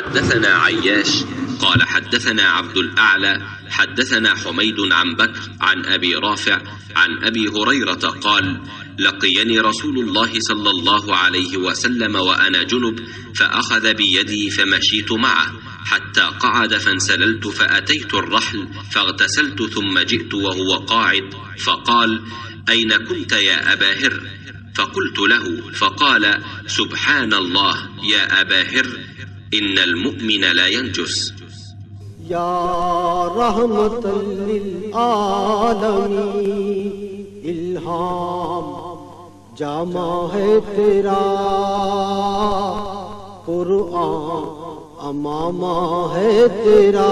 حدثنا عياش قال حدثنا عبد الأعلى حدثنا حميد عن بكر عن أبي رافع عن أبي هريرة قال لقيني رسول الله صلى الله عليه وسلم وأنا جنب فأخذ بيدي فمشيت معه حتى قعد فانسللت فأتيت الرحل فاغتسلت ثم جئت وهو قاعد فقال أين كنت يا أبا هر؟ فقلت له فقال سبحان الله يا أبا هر إن المؤمن لا ينجس. یا رحمت للعالمین الہام جامع ہے تیرا قرآن امامہ ہے تیرا.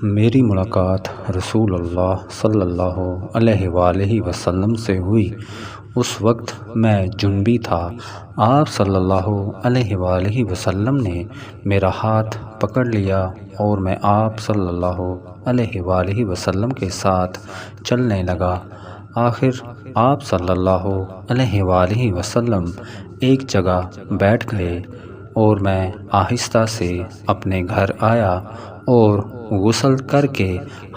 میری ملاقات رسول اللہ صلی اللہ علیہ وآلہ وسلم سے ہوئی. اس وقت میں جنبی تھا. آپ صلی اللہ علیہ وآلہ وسلم نے میرا ہاتھ پکڑ لیا اور میں آپ صلی اللہ علیہ وآلہ وسلم کے ساتھ چلنے لگا. آخر آپ صلی اللہ علیہ وآلہ وسلم ایک جگہ بیٹھ گئے اور میں آہستہ سے اپنے گھر آیا اور غسل کر کے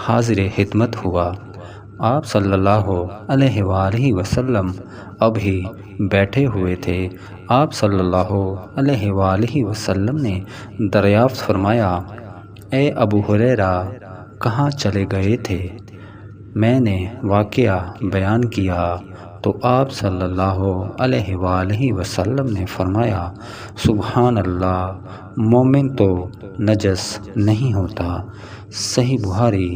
حاضر خدمت ہوا. آپ صلی اللہ علیہ وآلہ وسلم ابھی بیٹھے ہوئے تھے. آپ صلی اللہ علیہ وآلہ وسلم نے دریافت فرمایا اے ابو ہریرہ کہاں چلے گئے تھے؟ میں نے واقعہ بیان کیا تو آپ صلی اللہ علیہ وآلہ وسلم نے فرمایا سبحان اللہ مومن تو نجس نہیں ہوتا. صحیح بخاری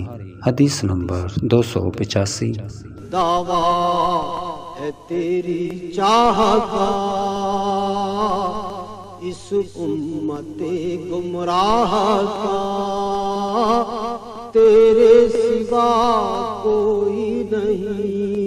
حدیث نمبر 285. دعویٰ ہے تیری چاہت کا اس امت گمراہ کا، تیرے سوا کوئی نہیں.